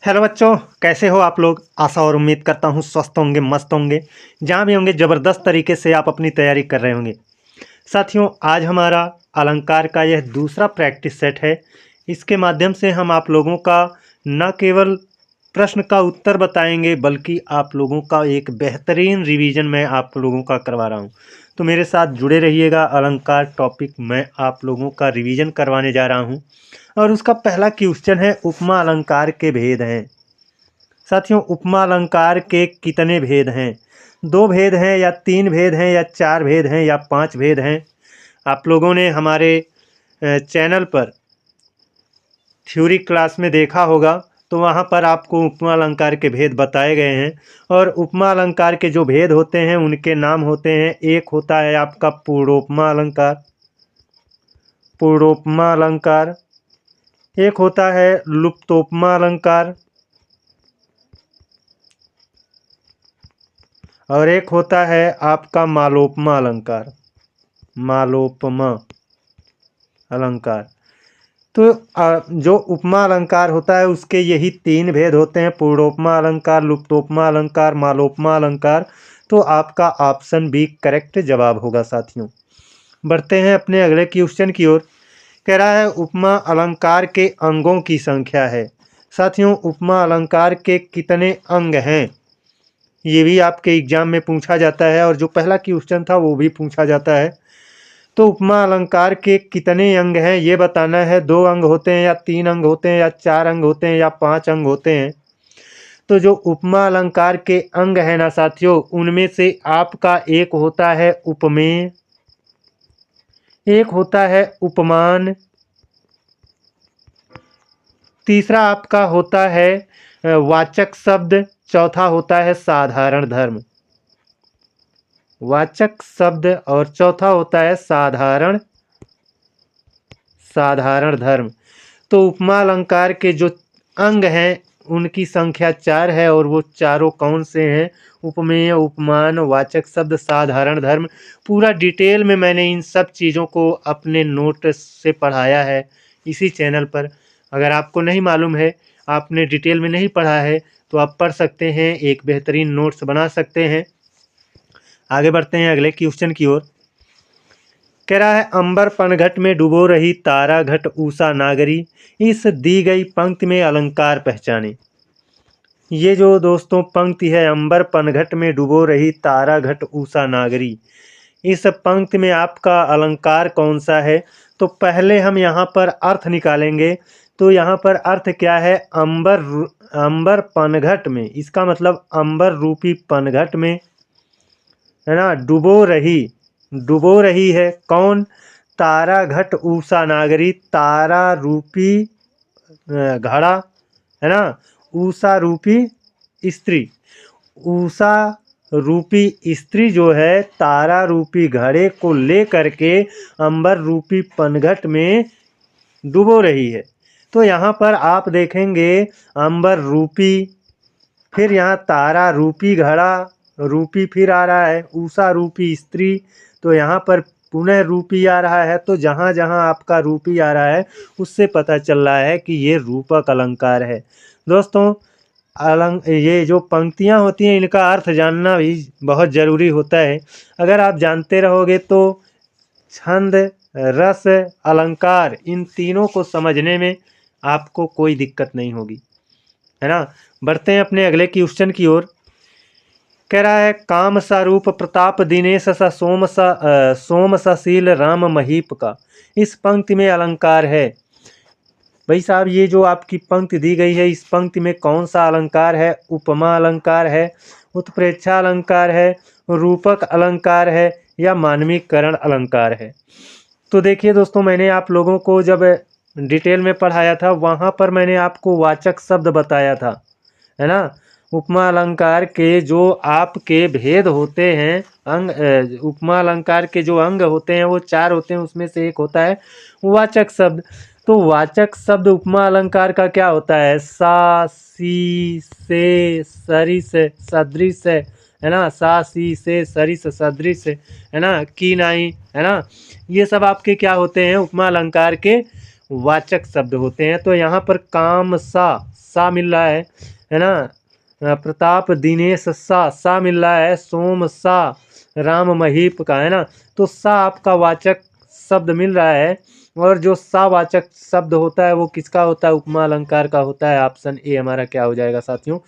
Hello बच्चों, कैसे हो आप लोग। आशा और उम्मीद करता हूँ स्वस्थ होंगे, मस्त होंगे। जहाँ भी होंगे ज़बरदस्त तरीके से आप अपनी तैयारी कर रहे होंगे। साथियों, आज हमारा अलंकार का यह दूसरा प्रैक्टिस सेट है। इसके माध्यम से हम आप लोगों का न केवल प्रश्न का उत्तर बताएंगे, बल्कि आप लोगों का एक बेहतरीन रिवीजन मैं आप लोगों का करवा रहा हूँ। तो मेरे साथ जुड़े रहिएगा। अलंकार टॉपिक मैं आप लोगों का रिवीजन करवाने जा रहा हूँ और उसका पहला क्वेश्चन है, उपमा अलंकार के भेद हैं। साथियों, उपमा अलंकार के कितने भेद हैं? 2 भेद हैं या 3 भेद हैं या 4 भेद हैं या 5 भेद हैं? आप लोगों ने हमारे चैनल पर थ्योरी क्लास में देखा होगा, तो वहाँ पर आपको उपमा अलंकार के भेद बताए गए हैं। और उपमा अलंकार के जो भेद होते हैं उनके नाम होते हैं, एक होता है आपका पूर्णोपमा अलंकार, पूर्णोपमा अलंकार। एक होता है लुप्तोपमा अलंकार और एक होता है आपका मालोपमा अलंकार, मालोपमा अलंकार। तो जो उपमा अलंकार होता है उसके यही 3 भेद होते हैं, पूर्णोपमा अलंकार, लुप्तोपमा अलंकार, मालोपमा अलंकार। तो आपका ऑप्शन बी करेक्ट जवाब होगा। साथियों, बढ़ते हैं अपने अगले क्वेश्चन की ओर। कह रहा है, उपमा अलंकार के अंगों की संख्या है। साथियों, उपमा अलंकार के कितने अंग हैं, ये भी आपके एग्जाम में पूछा जाता है और जो पहला क्वेश्चन था वो भी पूछा जाता है। तो उपमा अलंकार के कितने अंग हैं ये बताना है। 2 अंग होते हैं या 3 अंग होते हैं या 4 अंग होते हैं या 5 अंग होते हैं। तो जो उपमा अलंकार के अंग है ना साथियों, उनमें से आपका एक होता है उपमेय, एक होता है उपमान, तीसरा आपका होता है वाचक शब्द, चौथा होता है साधारण धर्म। वाचक शब्द और चौथा होता है साधारण धर्म। तो उपमा अलंकार के जो अंग हैं उनकी संख्या 4 है और वो चारों कौन से हैं? उपमेय, उपमान, वाचक शब्द, साधारण धर्म। पूरा डिटेल में मैंने इन सब चीज़ों को अपने नोट से पढ़ाया है इसी चैनल पर। अगर आपको नहीं मालूम है, आपने डिटेल में नहीं पढ़ा है, तो आप पढ़ सकते हैं, एक बेहतरीन नोट्स बना सकते हैं। आगे बढ़ते हैं अगले क्वेश्चन की ओर। कह रहा है, अंबर पनघट में डुबो रही तारा घट ऊषा नागरी, इस दी गई पंक्ति में अलंकार पहचाने। ये जो दोस्तों पंक्ति है, अंबर पनघट में डुबो रही तारा घट ऊषा नागरी, इस पंक्ति में आपका अलंकार कौन सा है? तो पहले हम यहाँ पर अर्थ निकालेंगे। तो यहाँ पर अर्थ क्या है? अंबर पनघट में, इसका मतलब अंबर रूपी पनघट में, है ना, डुबो रही है कौन? तारा घट ऊषा नागरी, तारा रूपी घड़ा, है ना, ऊषा रूपी स्त्री। ऊषा रूपी स्त्री जो है तारा रूपी घड़े को लेकर के अंबर रूपी पनघट में डुबो रही है। तो यहाँ पर आप देखेंगे अंबर रूपी, फिर यहाँ तारा रूपी घड़ा, रूपी फिर आ रहा है, उषा रूपी स्त्री, तो यहाँ पर पुनः रूपी आ रहा है। तो जहाँ जहाँ आपका रूपी आ रहा है उससे पता चल रहा है कि ये रूपक अलंकार है। दोस्तों, ये जो पंक्तियाँ होती हैं इनका अर्थ जानना भी बहुत ज़रूरी होता है। अगर आप जानते रहोगे तो छंद, रस, अलंकार, इन तीनों को समझने में आपको कोई दिक्कत नहीं होगी, है ना। बढ़ते हैं अपने अगले क्वेश्चन की ओर। कह रहा है, काम सा रूप प्रताप दिनेश सा सोम सा शील राम महीप का, इस पंक्ति में अलंकार है। भाई साहब, ये जो आपकी पंक्ति दी गई है, इस पंक्ति में कौन सा अलंकार है? उपमा अलंकार है, उत्प्रेक्षा अलंकार है, रूपक अलंकार है या मानवीकरण अलंकार है? तो देखिए दोस्तों, मैंने आप लोगों को जब डिटेल में पढ़ाया था वहाँ पर मैंने आपको वाचक शब्द बताया था, है ना। उपमा अलंकार के जो आपके भेद होते हैं, उपमा अलंकार के जो अंग होते हैं वो 4 होते हैं, उसमें से एक होता है वाचक शब्द। तो वाचक शब्द उपमा अलंकार का क्या होता है? सा, सी, से, सरिस, सदृश, है ना, सा, सी, से, सरिस, सदृश, है ना, की, नाई, है ना। ये सब आपके क्या होते हैं? उपमा अलंकार के वाचक शब्द होते हैं। तो यहाँ पर काम सा, सा मिल रहा है ना। प्रताप दिनेश सा मिल रहा है। सोम सा, राम महीप का, है ना। तो सा आपका वाचक शब्द मिल रहा है, और जो सा वाचक शब्द होता है वो किसका होता है? उपमा अलंकार का होता है। ऑप्शन ए हमारा क्या हो जाएगा साथियों?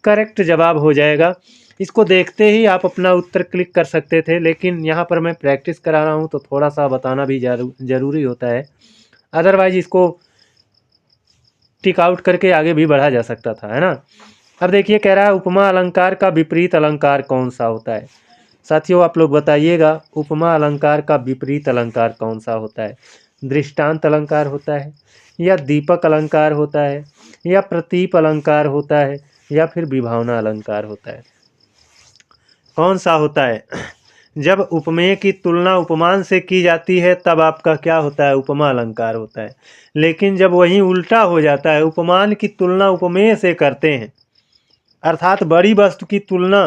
करेक्ट जवाब हो जाएगा। इसको देखते ही आप अपना उत्तर क्लिक कर सकते थे, लेकिन यहाँ पर मैं प्रैक्टिस करा रहा हूँ तो थोड़ा सा बताना भी जरूरी होता है, अदरवाइज इसको टिक आउट करके आगे भी बढ़ा जा सकता था, है ना। अब देखिए, कह रहा है उपमा अलंकार का विपरीत अलंकार कौन सा होता है? साथियों आप लोग बताइएगा, उपमा अलंकार का विपरीत अलंकार कौन सा होता है? दृष्टांत अलंकार होता है, या दीपक अलंकार होता है, या प्रतीप अलंकार होता है, या फिर विभावना अलंकार होता है? कौन सा होता है? जब उपमेय की तुलना उपमान से की जाती है तब आपका क्या होता है? उपमा अलंकार होता है। लेकिन जब वही उल्टा हो जाता है, उपमान की तुलना उपमेय से करते हैं, अर्थात बड़ी वस्तु की तुलना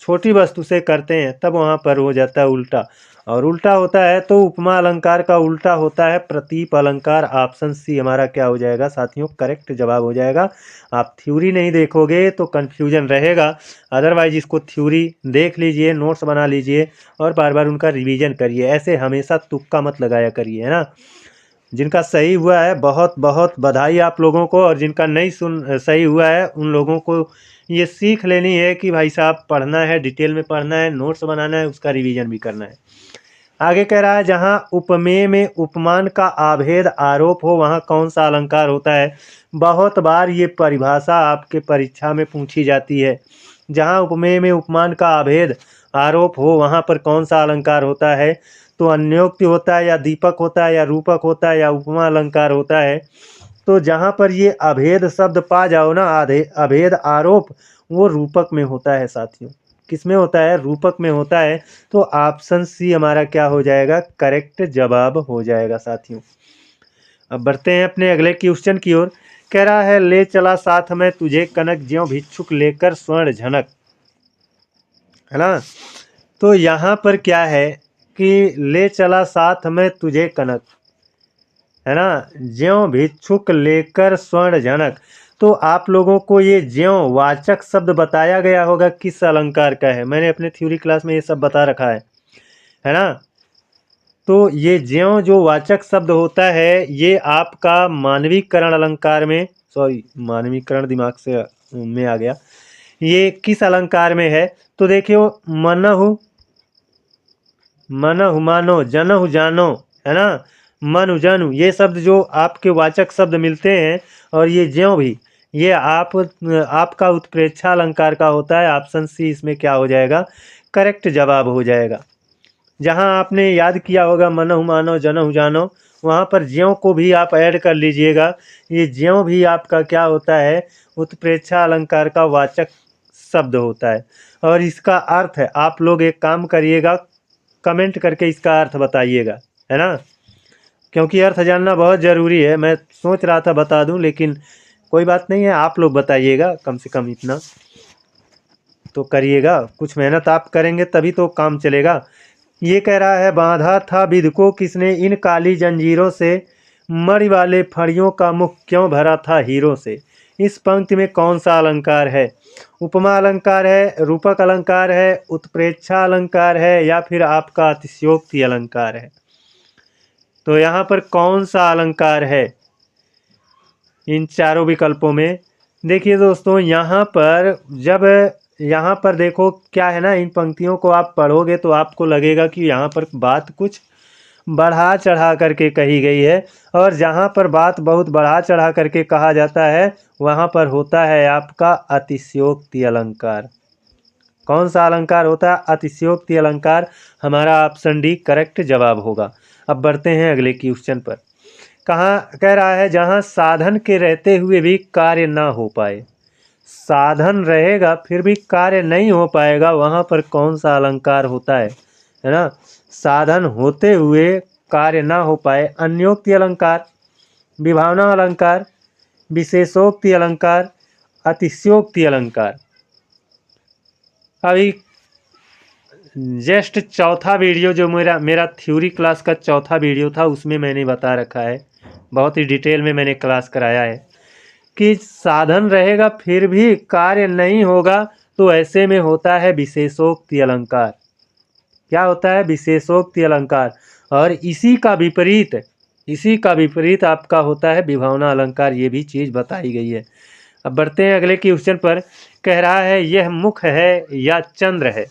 छोटी वस्तु से करते हैं, तब वहाँ पर हो जाता है उल्टा। और उल्टा होता है तो उपमा अलंकार का उल्टा होता है प्रतीप अलंकार। ऑप्शन सी हमारा क्या हो जाएगा साथियों? करेक्ट जवाब हो जाएगा। आप थ्योरी नहीं देखोगे तो कन्फ्यूजन रहेगा, अदरवाइज इसको थ्योरी देख लीजिए, नोट्स बना लीजिए और बार बार उनका रिवीजन करिए। ऐसे हमेशा तुक्का मत लगाया करिए, है ना। जिनका सही हुआ है बहुत बहुत बधाई आप लोगों को, और जिनका नहीं सही हुआ है उन लोगों को ये सीख लेनी है कि भाई साहब पढ़ना है, डिटेल में पढ़ना है, नोट्स बनाना है, उसका रिवीजन भी करना है। आगे कह रहा है, जहाँ उपमेय में उपमान का आभेद आरोप हो वहाँ कौन सा अलंकार होता है? बहुत बार ये परिभाषा आपके परीक्षा में पूछी जाती है। जहाँ उपमेय में उपमान का आभेद आरोप हो वहाँ पर कौन सा अलंकार होता है? तो अन्योक्ति होता है, या दीपक होता है, या रूपक होता है, या उपमा अलंकार होता है? तो जहाँ पर ये अभेद शब्द पा जाओ ना, अभेद आरोप, वो रूपक में होता है साथियों। किस में होता है? रूपक में होता है। तो ऑप्शन सी हमारा क्या हो जाएगा? करेक्ट जवाब हो जाएगा साथियों। अब बढ़ते हैं अपने अगले क्वेश्चन की ओर। कह रहा है, ले चला साथ में तुझे कनक, ज्यों भिक्षुक लेकर स्वर्ण झनक, है ना। तो यहाँ पर क्या है कि ले चला साथ में तुझे कनक, है ना, ज्यों भिक्षुक लेकर स्वर्ण झनक। तो आप लोगों को ये ज्यों वाचक शब्द बताया गया होगा किस अलंकार का है। मैंने अपने थ्योरी क्लास में ये सब बता रखा है ना। तो ये ज्यों जो वाचक शब्द होता है ये आपका मानवीकरण अलंकार में, सॉरी मानवीकरण दिमाग से में आ गया, ये किस अलंकार में है? तो देखियो, मनहु, मनहु मानो, जनहु जानो, है ना, मनु जनु, ये शब्द जो आपके वाचक शब्द मिलते हैं, और ये ज्यों भी, ये आपका उत्प्रेक्षा अलंकार का होता है। ऑप्शन सी इसमें क्या हो जाएगा? करेक्ट जवाब हो जाएगा। जहां आपने याद किया होगा मनहु मानो जनहु जानो, वहां पर ज्यों को भी आप ऐड कर लीजिएगा। ये ज्यों भी आपका क्या होता है? उत्प्रेक्षा अलंकार का वाचक शब्द होता है। और इसका अर्थ है, आप लोग एक काम करिएगा, कमेंट करके इसका अर्थ बताइएगा, है ना, क्योंकि अर्थ जानना बहुत ज़रूरी है। मैं सोच रहा था बता दूं, लेकिन कोई बात नहीं है, आप लोग बताइएगा, कम से कम इतना तो करिएगा। कुछ मेहनत आप करेंगे तभी तो काम चलेगा। ये कह रहा है, बांधा था बिध को किसने इन काली जंजीरों से, मणि वाले फड़ियों का मुख क्यों भरा था हीरों से। इस पंक्ति में कौन सा अलंकार है? उपमा अलंकार है, रूपक अलंकार है, उत्प्रेक्षा अलंकार है, या फिर आपका अतिशयोक्ति अलंकार है? तो यहाँ पर कौन सा अलंकार है इन चारों विकल्पों में? देखिए दोस्तों, यहाँ पर जब यहाँ पर देखो क्या है ना, इन पंक्तियों को आप पढ़ोगे तो आपको लगेगा कि यहाँ पर बात कुछ बढ़ा चढ़ा करके कही गई है, और जहाँ पर बात बहुत बढ़ा चढ़ा करके कहा जाता है वहाँ पर होता है आपका अतिशयोक्ति अलंकार। कौन सा अलंकार होता है? अतिशयोक्ति अलंकार। हमारा ऑप्शन डी करेक्ट जवाब होगा। अब बढ़ते हैं अगले क्वेश्चन पर। कह रहा है, जहाँ साधन के रहते हुए भी कार्य ना हो पाए, साधन रहेगा फिर भी कार्य नहीं हो पाएगा, वहाँ पर कौन सा अलंकार होता है ना। साधन होते हुए कार्य ना हो पाए, अन्योक्ति अलंकार, विभावना अलंकार, विशेषोक्ति अलंकार, अतिशयोक्ति अलंकार। अभी जस्ट चौथा वीडियो जो मेरा थ्योरी क्लास का चौथा वीडियो था उसमें मैंने बता रखा है, बहुत ही डिटेल में मैंने क्लास कराया है कि साधन रहेगा फिर भी कार्य नहीं होगा, तो ऐसे में होता है विशेषोक्ति अलंकार। क्या होता है? विशेषोक्ति अलंकार। और इसी का विपरीत आपका होता है विभावना अलंकार। ये भी चीज़ बताई गई है। अब बढ़ते हैं अगले क्वेश्चन पर। कह रहा है यह मुख है या चंद्र है,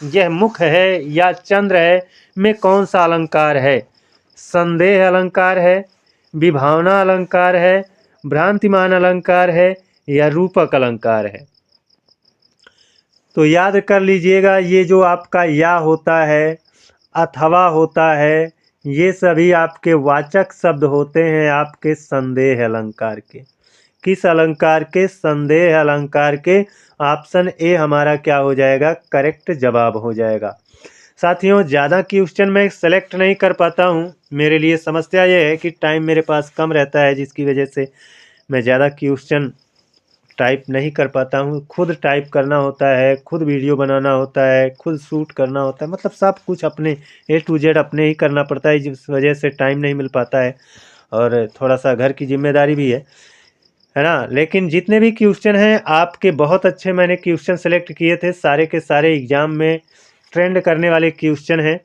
यह मुख है या चंद्र है में कौन सा अलंकार है? संदेह अलंकार है, विभावना अलंकार है, भ्रांतिमान अलंकार है या रूपक अलंकार है? तो याद कर लीजिएगा, ये जो आपका या होता है, अथवा होता है, ये सभी आपके वाचक शब्द होते हैं आपके संदेह अलंकार के। किस अलंकार के? संदेह अलंकार के। ऑप्शन ए हमारा क्या हो जाएगा? करेक्ट जवाब हो जाएगा। साथियों, ज़्यादा क्वेश्चन मैं सेलेक्ट नहीं कर पाता हूँ। मेरे लिए समस्या ये है कि टाइम मेरे पास कम रहता है, जिसकी वजह से मैं ज़्यादा क्वेश्चन टाइप नहीं कर पाता हूँ। खुद टाइप करना होता है, खुद वीडियो बनाना होता है, खुद शूट करना होता है, मतलब सब कुछ अपने A to Z अपने ही करना पड़ता है, जिस वजह से टाइम नहीं मिल पाता है। और थोड़ा सा घर की जिम्मेदारी भी है ना। लेकिन जितने भी क्वेश्चन हैं आपके बहुत अच्छे मैंने क्वेश्चन सेलेक्ट किए थे, सारे के सारे एग्जाम में ट्रेंड करने वाले क्वेश्चन हैं।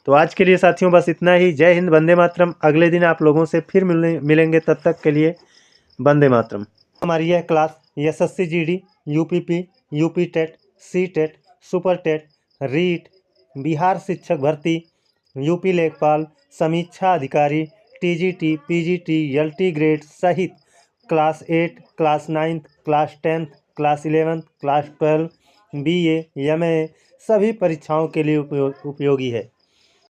तो आज के लिए साथियों बस इतना ही। जय हिंद, वंदे मातरम। अगले दिन आप लोगों से फिर मिलेंगे, तब तक के लिए वंदे मातरम। हमारी यह class SSC GD, UPP, UP TET, C TET, super TET, REET, Bihar शिक्षक भर्ती, UP लेखपाल, समीक्षा अधिकारी, TGT, PGT, LT ग्रेड सहित class 8, class 9, class 10, class 11, class 12, BA, MA सभी परीक्षाओं के लिए उपयोगी है।